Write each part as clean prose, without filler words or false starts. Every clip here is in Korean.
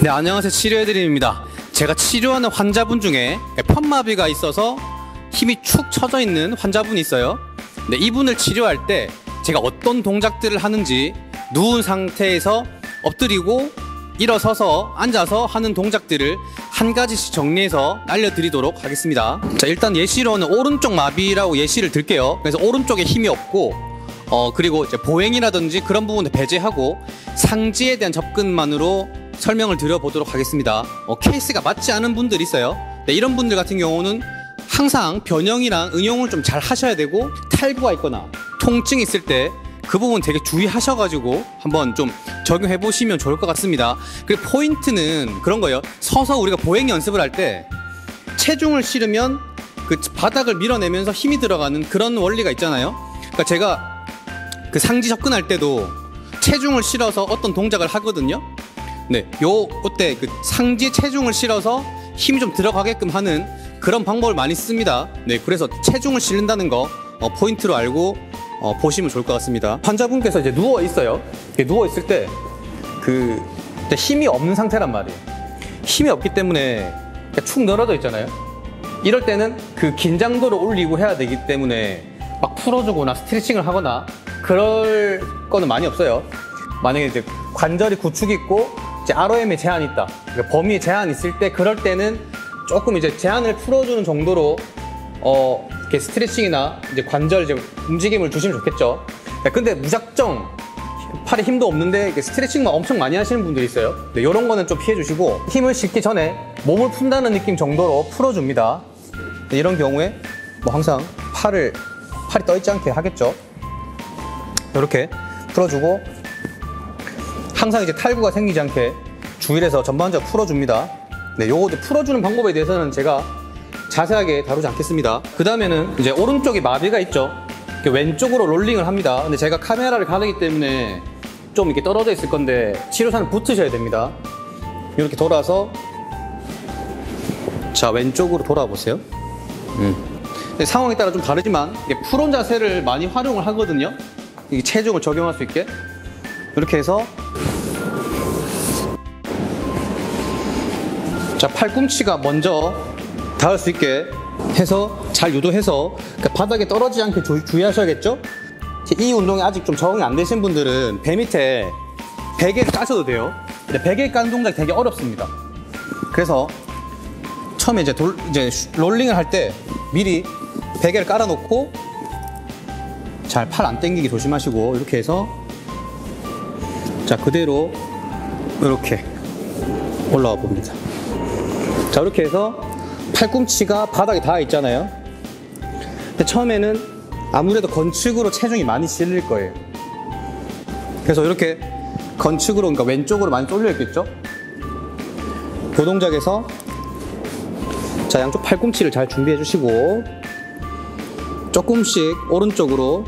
네, 안녕하세요. 치료해드림입니다. 제가 치료하는 환자분 중에 편마비가 있어서 힘이 축 처져 있는 환자분이 있어요. 네, 이분을 치료할 때 제가 어떤 동작들을 하는지, 누운 상태에서 엎드리고 일어서서 앉아서 하는 동작들을 한 가지씩 정리해서 알려드리도록 하겠습니다. 자, 일단 예시로는 오른쪽 마비라고 예시를 들게요. 그래서 오른쪽에 힘이 없고 그리고 이제 보행이라든지 그런 부분을 배제하고 상지에 대한 접근만으로 설명을 드려보도록 하겠습니다. 케이스가 맞지 않은 분들이 있어요. 네, 이런 분들 같은 경우는 항상 변형이랑 응용을 좀 잘 하셔야 되고, 탈구가 있거나 통증이 있을 때 그 부분 되게 주의하셔가지고 한번 좀 적용해 보시면 좋을 것 같습니다. 그리고 포인트는 그런 거예요. 서서 우리가 보행 연습을 할 때 체중을 실으면 그 바닥을 밀어내면서 힘이 들어가는 그런 원리가 있잖아요. 그러니까 제가 그 상지 접근할 때도 체중을 실어서 어떤 동작을 하거든요. 네, 요때 그 상지에 체중을 실어서 힘이 좀 들어가게끔 하는 그런 방법을 많이 씁니다. 네, 그래서 체중을 실는다는 거 포인트로 알고 보시면 좋을 것 같습니다. 환자분께서 이제 누워 있어요. 누워 있을 때 그 힘이 없는 상태란 말이에요. 힘이 없기 때문에 축 늘어져 있잖아요. 이럴 때는 그 긴장도를 올리고 해야 되기 때문에 막 풀어주거나 스트레칭을 하거나 그럴 거는 많이 없어요. 만약에 이제 관절이 구축이 있고 이제 ROM에 제한이 있다, 그러니까 범위에 제한이 있을 때, 그럴 때는 조금 이제 제한을 풀어주는 정도로 이렇게 스트레칭이나 이제 관절 이제 움직임을 주시면 좋겠죠. 근데 무작정 팔에 힘도 없는데 스트레칭만 엄청 많이 하시는 분들이 있어요. 네, 이런 거는 좀 피해 주시고, 힘을 싣기 전에 몸을 푼다는 느낌 정도로 풀어줍니다. 네, 이런 경우에 뭐 항상 팔이 떠 있지 않게 하겠죠. 이렇게 풀어주고, 항상 이제 탈구가 생기지 않게 주의해서 전반적으로 풀어줍니다. 네, 요것도 풀어주는 방법에 대해서는 제가 자세하게 다루지 않겠습니다. 그 다음에는 이제 오른쪽에 마비가 있죠. 왼쪽으로 롤링을 합니다. 근데 제가 카메라를 가리기 때문에 좀 이렇게 떨어져 있을 건데 치료사는 붙으셔야 됩니다. 이렇게 돌아서, 자, 왼쪽으로 돌아보세요. 상황에 따라 좀 다르지만 풀온 자세를 많이 활용을 하거든요. 이게 체중을 적용할 수 있게. 이렇게 해서, 자, 팔꿈치가 먼저 닿을 수 있게 해서 잘 유도해서 바닥에 떨어지지 않게 주의하셔야겠죠? 이 운동이 아직 좀 적응이 안 되신 분들은 배 밑에 베개를 까셔도 돼요. 근데 베개 까는 동작이 되게 어렵습니다. 그래서 처음에 이제 롤링을 할 때 미리 베개를 깔아놓고, 잘 팔 안 당기기 조심하시고, 이렇게 해서, 자, 그대로 이렇게 올라와 봅니다. 자, 이렇게 해서 팔꿈치가 바닥에 닿아 있잖아요. 근데 처음에는 아무래도 건축으로 체중이 많이 실릴 거예요. 그래서 이렇게 건축으로, 그러니까 왼쪽으로 많이 쏠려 있겠죠? 그 동작에서, 자, 양쪽 팔꿈치를 잘 준비해 주시고 조금씩 오른쪽으로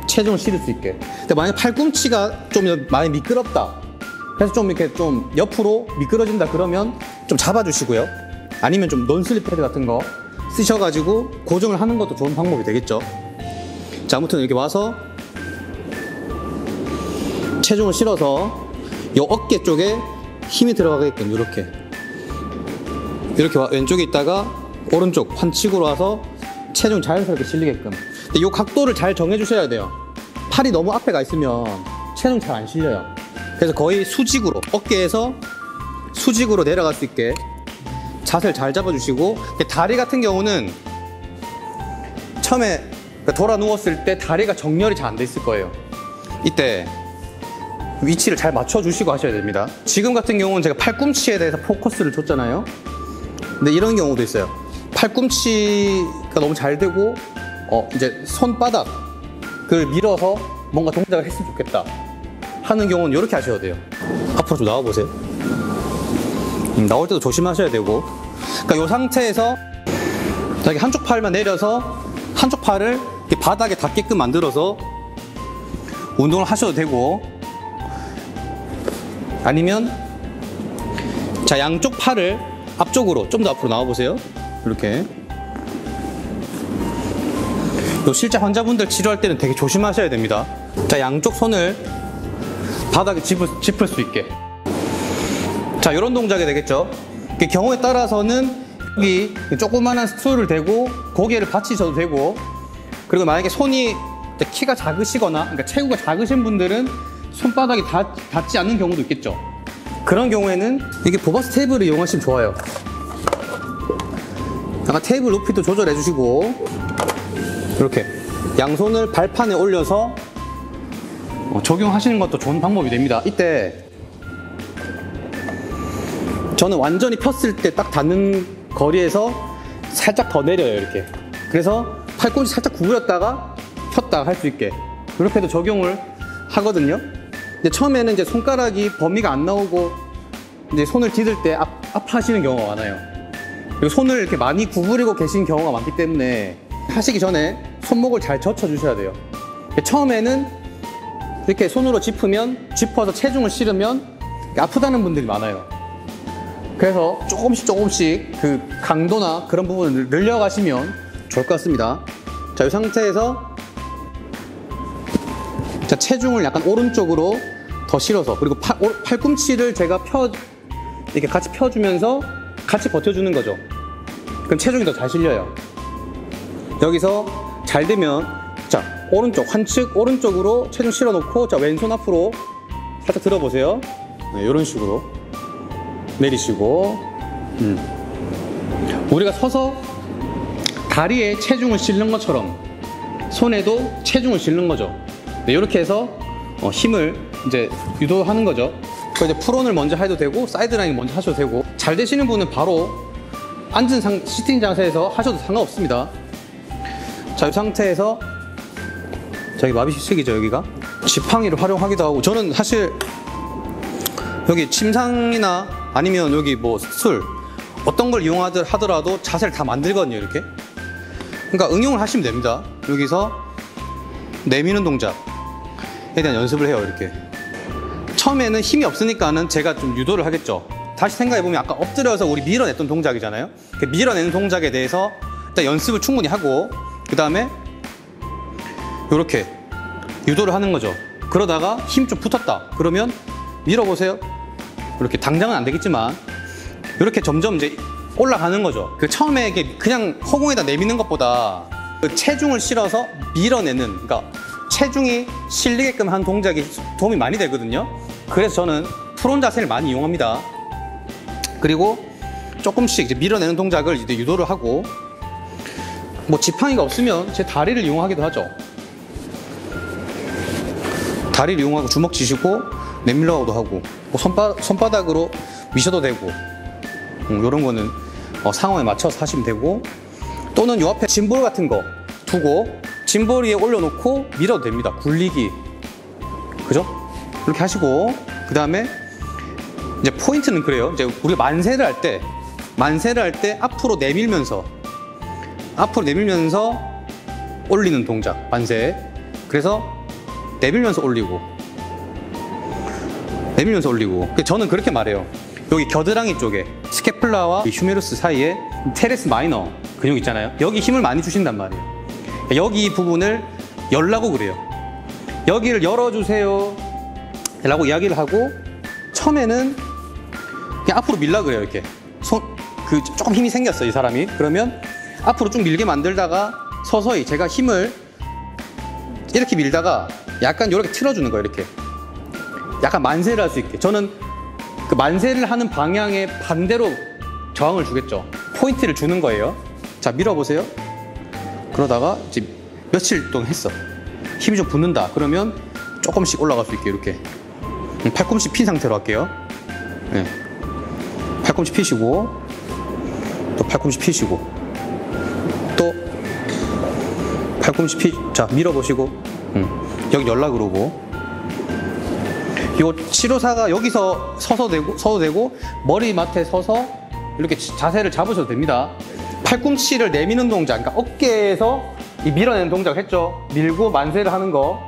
체중을 실을 수 있게. 근데 만약 팔꿈치가 좀 많이 미끄럽다, 그래서 좀 이렇게 좀 옆으로 미끄러진다 그러면 좀 잡아주시고요. 아니면 좀 논슬립 패드 같은 거 쓰셔가지고 고정을 하는 것도 좋은 방법이 되겠죠. 자, 아무튼 이렇게 와서 체중을 실어서 이 어깨 쪽에 힘이 들어가게끔 이렇게 왼쪽에 있다가 오른쪽 반칙으로 와서 체중 자연스럽게 실리게끔. 근데 이 각도를 잘 정해주셔야 돼요. 팔이 너무 앞에 가 있으면 체중 잘 안 실려요. 그래서 거의 수직으로, 어깨에서 수직으로 내려갈 수 있게 자세를 잘 잡아주시고, 다리 같은 경우는 처음에 돌아 누웠을 때 다리가 정렬이 잘 안 돼 있을 거예요. 이때 위치를 잘 맞춰주시고 하셔야 됩니다. 지금 같은 경우는 제가 팔꿈치에 대해서 포커스를 줬잖아요. 근데 이런 경우도 있어요. 팔꿈치가 너무 잘 되고 이제 손바닥을 밀어서 뭔가 동작을 했으면 좋겠다 하는 경우는 이렇게 하셔야 돼요. 앞으로 좀 나와보세요. 나올 때도 조심하셔야 되고, 그러니까 이 상태에서 한쪽 팔만 내려서 한쪽 팔을 바닥에 닿게끔 만들어서 운동을 하셔도 되고, 아니면 자, 양쪽 팔을 앞쪽으로 좀 더 앞으로 나와보세요. 이렇게. 실제 환자분들 치료할 때는 되게 조심하셔야 됩니다. 자, 양쪽 손을 바닥에 짚을 수 있게 자, 이런 동작이 되겠죠. 경우에 따라서는 여기 조그만한 스툴을 대고 고개를 받치셔도 되고, 그리고 만약에 손이 키가 작으시거나, 그러니까 체구가 작으신 분들은 손바닥이 닿지 않는 경우도 있겠죠. 그런 경우에는 이게 보바스 테이블을 이용하시면 좋아요. 약간 테이블 높이도 조절해 주시고, 이렇게 양손을 발판에 올려서 적용하시는 것도 좋은 방법이 됩니다. 이때 저는 완전히 폈을 때 딱 닿는 거리에서 살짝 더 내려요, 이렇게. 그래서 팔꿈치 살짝 구부렸다가 폈다가 할 수 있게 이렇게 해도 적용을 하거든요. 근데 처음에는 이제 손가락이 범위가 안 나오고 이제 손을 디딜 때 아파하시는 경우가 많아요. 그리고 손을 이렇게 많이 구부리고 계신 경우가 많기 때문에 하시기 전에 손목을 잘 젖혀 주셔야 돼요. 처음에는 이렇게 손으로 짚어서 체중을 실으면 아프다는 분들이 많아요. 그래서 조금씩 그 강도나 그런 부분을 늘려가시면 좋을 것 같습니다. 자, 이 상태에서 자, 체중을 약간 오른쪽으로 더 실어서, 그리고 팔꿈치를 제가 이렇게 같이 펴주면서 같이 버텨주는 거죠. 그럼 체중이 더 잘 실려요. 여기서 잘 되면, 자, 오른쪽, 한측 오른쪽으로 체중 실어 놓고, 자, 왼손 앞으로 살짝 들어보세요. 네, 이런 식으로 내리시고, 우리가 서서 다리에 체중을 실는 것처럼 손에도 체중을 실는 거죠. 네, 이렇게 해서 힘을 이제 유도하는 거죠. 이제 풀온을 먼저 해도 되고 사이드라인 먼저 하셔도 되고, 잘 되시는 분은 바로 앉은 시팅 자세에서 하셔도 상관없습니다. 자, 이 상태에서 저기 마비식이죠. 여기가 지팡이를 활용하기도 하고, 저는 사실 여기 침상이나 아니면 여기 뭐 스툴 어떤 걸 이용하더라도 자세를 다 만들거든요, 이렇게. 그러니까 응용을 하시면 됩니다. 여기서 내미는 동작에 대한 연습을 해요, 이렇게. 처음에는 힘이 없으니까는 제가 좀 유도를 하겠죠. 다시 생각해보면 아까 엎드려서 우리 밀어냈던 동작이잖아요. 그 밀어내는 동작에 대해서 일단 연습을 충분히 하고, 그 다음에 이렇게 유도를 하는 거죠. 그러다가 힘 좀 붙었다 그러면 밀어보세요. 이렇게 당장은 안 되겠지만 이렇게 점점 이제 올라가는 거죠. 그 처음에 이게 그냥 허공에다 내미는 것보다 그 체중을 실어서 밀어내는, 그러니까 체중이 실리게끔 한 동작이 도움이 많이 되거든요. 그래서 저는 풀온 자세를 많이 이용합니다. 그리고 조금씩 이제 밀어내는 동작을 이제 유도를 하고, 뭐 지팡이가 없으면 제 다리를 이용하기도 하죠. 다리를 이용하고 주먹 쥐시고 내밀려고도 하고, 뭐 손바닥으로 미셔도 되고, 이런 거는 상황에 맞춰서 하시면 되고, 또는 요 앞에 짐볼 같은 거 두고 짐볼 위에 올려놓고 밀어도 됩니다. 굴리기, 그죠? 그렇게 하시고, 그 다음에 이제 포인트는 그래요. 이제 우리가 만세를 할 때 앞으로 내밀면서 올리는 동작, 만세. 그래서 내밀면서 올리고. 저는 그렇게 말해요. 여기 겨드랑이 쪽에 스캐플라와 휴메루스 사이에 테레스 마이너 근육 있잖아요. 여기 힘을 많이 주신단 말이에요. 여기 부분을 열라고 그래요. 여기를 열어주세요 라고 이야기를 하고, 처음에는 그냥 앞으로 밀라 그래요. 이렇게 조금 힘이 생겼어, 이 사람이. 그러면 앞으로 쭉 밀게 만들다가 서서히 제가 힘을 이렇게 밀다가 약간 이렇게 틀어주는 거예요. 이렇게 약간 만세를 할 수 있게. 저는 그 만세를 하는 방향에 반대로 저항을 주겠죠. 포인트를 주는 거예요. 자, 밀어보세요. 그러다가 이제 며칠 동안 했어. 힘이 좀 붙는다. 그러면 조금씩 올라갈 수 있게 이렇게. 팔꿈치 핀 상태로 할게요. 네. 팔꿈치 피시고, 또 팔꿈치 피시고, 또 팔꿈치 자, 밀어보시고, 여기 열라 그러고. 요 치료사가 여기서 서도 되고 머리맡에 서서 이렇게 자세를 잡으셔도 됩니다. 팔꿈치를 내미는 동작, 그러니까 어깨에서 이 밀어내는 동작 했죠. 밀고 만세를 하는 거.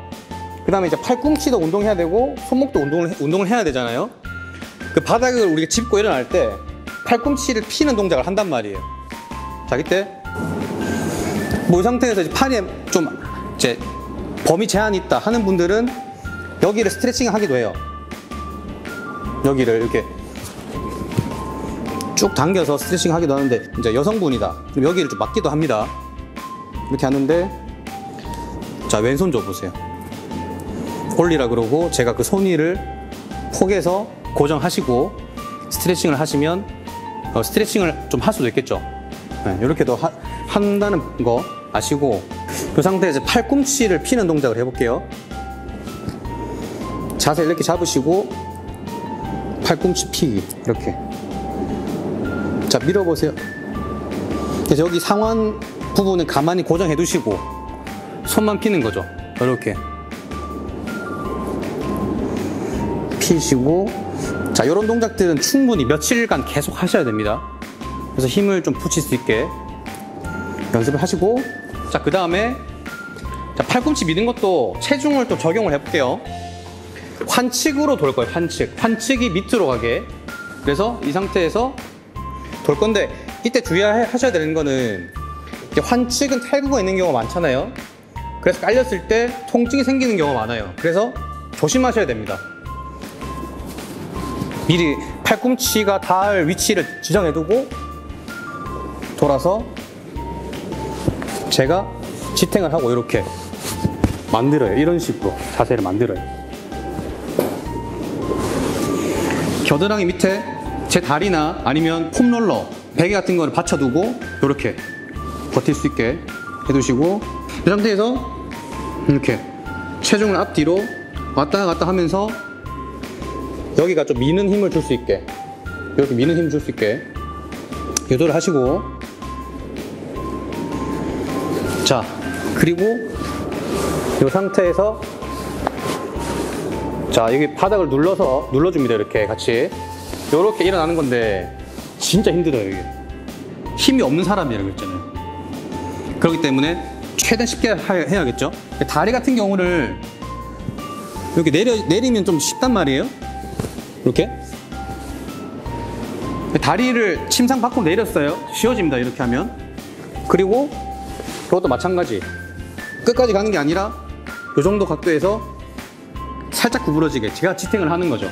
그 다음에 이제 팔꿈치도 운동해야 되고 손목도 운동을 해야 되잖아요. 그 바닥을 우리가 짚고 일어날 때 팔꿈치를 피는 동작을 한단 말이에요. 자, 이때 뭐 이 상태에서 이제 팔에 좀 이제 범위 제한이 있다 하는 분들은 여기를 스트레칭 하기도 해요. 여기를 이렇게 쭉 당겨서 스트레칭 하기도 하는데, 이제 여성분이다 그럼 여기를 좀 막기도 합니다. 이렇게 하는데, 자 왼손 줘보세요. 올리라 그러고 제가 그 손 위를 포개서 고정하시고 스트레칭을 하시면 스트레칭을 좀 할 수도 있겠죠. 네, 이렇게도 한다는 거 아시고, 이 상태에서 팔꿈치를 피는 동작을 해볼게요. 자세 이렇게 잡으시고 팔꿈치 피기 이렇게. 자 밀어보세요. 그래서 여기 상완 부분은 가만히 고정해 두시고 손만 피는 거죠. 이렇게 피시고, 자 이런 동작들은 충분히 며칠간 계속 하셔야 됩니다. 그래서 힘을 좀 붙일 수 있게 연습을 하시고, 자 그 다음에 팔꿈치 미는 것도 체중을 또 적용을 해볼게요. 환측으로 돌 거예요. 환측이 밑으로 가게. 그래서 이 상태에서 돌 건데, 이때 주의하셔야 되는 거는, 환측은 탈구가 있는 경우가 많잖아요. 그래서 깔렸을 때 통증이 생기는 경우가 많아요. 그래서 조심하셔야 됩니다. 미리 팔꿈치가 닿을 위치를 지정해 두고 돌아서 제가 지탱을 하고 이렇게 만들어요. 이런 식으로 자세를 만들어요. 겨드랑이 밑에 제 다리나 아니면 폼롤러, 베개 같은 거를 받쳐두고 이렇게 버틸 수 있게 해두시고, 이 상태에서 이렇게 체중을 앞뒤로 왔다 갔다 하면서 여기가 좀 미는 힘을 줄 수 있게, 이렇게 미는 힘을 줄 수 있게 유도를 하시고, 자 그리고 이 상태에서 자 여기 바닥을 눌러줍니다. 이렇게 같이 이렇게 일어나는 건데 진짜 힘들어요. 이게 힘이 없는 사람이라고 했잖아요. 그렇기 때문에 최대한 쉽게 해야겠죠. 다리 같은 경우를 이렇게 내리면 좀 쉽단 말이에요. 이렇게 다리를 침상 밖으로 내렸어요. 쉬워집니다. 이렇게 하면. 그리고 그것도 마찬가지, 끝까지 가는 게 아니라 이 정도 각도에서 살짝 구부러지게 제가 지탱을 하는 거죠.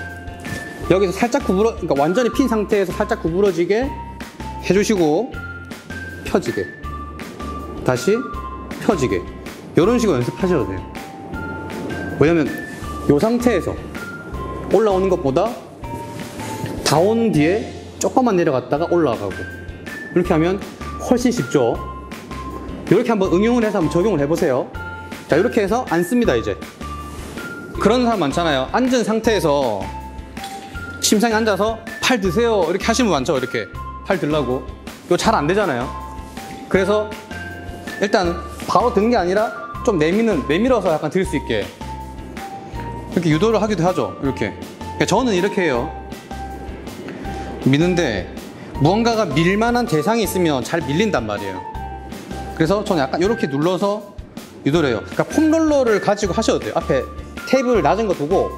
여기서 살짝 그러니까 완전히 핀 상태에서 살짝 구부러지게 해주시고 펴지게, 다시 펴지게, 이런 식으로 연습하셔도 돼요. 왜냐면 이 상태에서 올라오는 것보다 다운 뒤에 조금만 내려갔다가 올라가고, 이렇게 하면 훨씬 쉽죠. 이렇게 한번 응용을 해서 한번 적용을 해보세요. 자 이렇게 해서 앉습니다. 이제 그런 사람 많잖아요. 앉은 상태에서 침상에 앉아서 팔 드세요 이렇게 하시는 분 많죠. 이렇게 팔 들라고. 이거 잘 안 되잖아요. 그래서 일단 바로 드는 게 아니라 좀 내밀어서 약간 들 수 있게 이렇게 유도를 하기도 하죠. 이렇게. 저는 이렇게 해요. 미는데 무언가가 밀만한 대상이 있으면 잘 밀린단 말이에요. 그래서 저는 약간 이렇게 눌러서 유도를 해요. 그러니까 폼롤러를 가지고 하셔도 돼요. 앞에 테이블 낮은 거 두고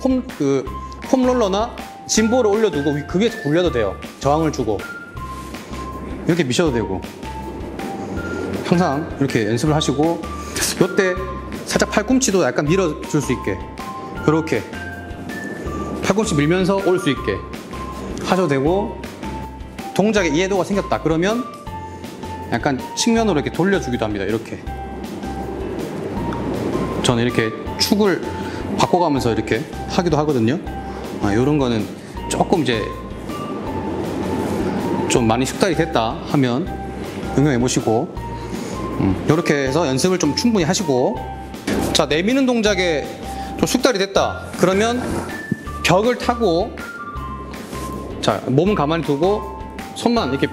폼롤러나 짐볼을 올려두고 그 위에서 굴려도 돼요. 저항을 주고 이렇게 미셔도 되고, 항상 이렇게 연습을 하시고, 이때 살짝 팔꿈치도 약간 밀어줄 수 있게 이렇게 팔꿈치 밀면서 올 수 있게 하셔도 되고, 동작에 이해도가 생겼다 그러면 약간 측면으로 이렇게 돌려주기도 합니다. 이렇게 저는 이렇게 축을 바꿔가면서 이렇게 하기도 하거든요. 이런 거는 조금 이제 좀 많이 숙달이 됐다 하면 응용해 보시고, 이렇게 해서 연습을 좀 충분히 하시고, 자 내미는 동작에 좀 숙달이 됐다 그러면 벽을 타고, 자 몸은 가만히 두고 손만 이렇게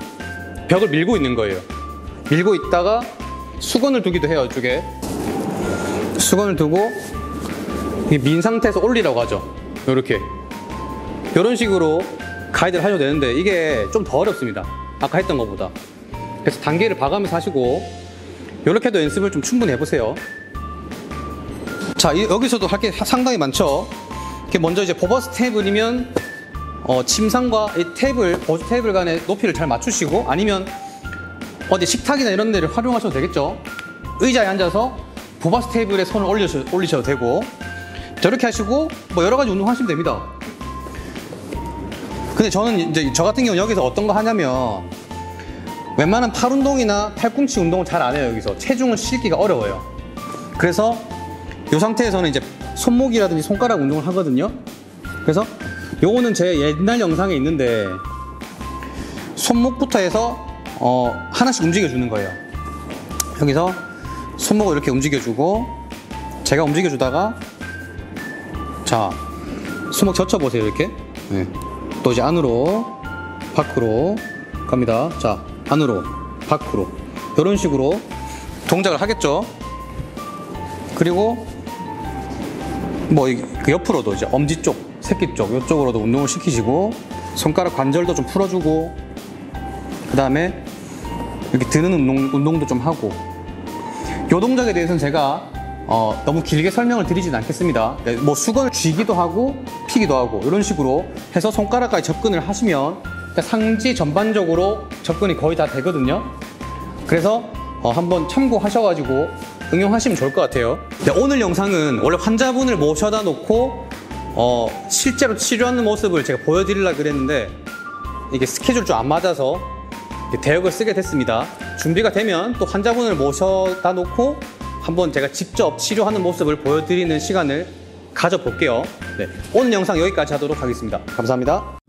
벽을 밀고 있는 거예요. 밀고 있다가 수건을 두기도 해요. 이쪽에 수건을 두고 민 상태에서 올리라고 하죠. 이렇게 이런 식으로 가이드를 하셔도 되는데, 이게 좀 더 어렵습니다. 아까 했던 것보다. 그래서 단계를 봐가면서 하시고, 이렇게도 연습을 좀 충분히 해보세요. 자 여기서도 할 게 상당히 많죠. 이렇게 먼저 이제 보버스 테이블이면 침상과 이 테이블, 보조 테이블 간의 높이를 잘 맞추시고, 아니면 어디 식탁이나 이런 데를 활용하셔도 되겠죠. 의자에 앉아서 보버스 테이블에 손을 올리셔도 되고, 저렇게 하시고 뭐 여러 가지 운동 하시면 됩니다. 근데 저는 이제 저 같은 경우 여기서 어떤 거 하냐면 웬만한 팔 운동이나 팔꿈치 운동을 잘 안 해요. 여기서 체중을 실기가 어려워요. 그래서 이 상태에서는 이제 손목이라든지 손가락 운동을 하거든요. 그래서 요거는 제 옛날 영상에 있는데 손목부터 해서 하나씩 움직여주는 거예요. 여기서 손목을 이렇게 움직여주고 제가 움직여주다가 자 손목 젖혀보세요. 이렇게 네. 또 이제 안으로 밖으로 갑니다. 자 안으로 밖으로 이런 식으로 동작을 하겠죠. 그리고 뭐 그 옆으로도 이제 엄지 쪽, 새끼 쪽 이쪽으로도 운동을 시키시고 손가락 관절도 좀 풀어주고 그 다음에 이렇게 드는 운동도 좀 하고 이 동작에 대해서는 제가 너무 길게 설명을 드리진 않겠습니다. 뭐 수건을 쥐기도 하고 피기도 하고 이런 식으로 해서 손가락까지 접근을 하시면 상지 전반적으로 접근이 거의 다 되거든요. 그래서 한번 참고하셔가지고 응용하시면 좋을 것 같아요. 오늘 영상은 원래 환자분을 모셔다 놓고 실제로 치료하는 모습을 제가 보여드리려고 그랬는데 이게 스케줄 좀 안 맞아서 대역을 쓰게 됐습니다. 준비가 되면 또 환자분을 모셔다 놓고 한번 제가 직접 치료하는 모습을 보여드리는 시간을 가져볼게요. 네, 오늘 영상 여기까지 하도록 하겠습니다. 감사합니다.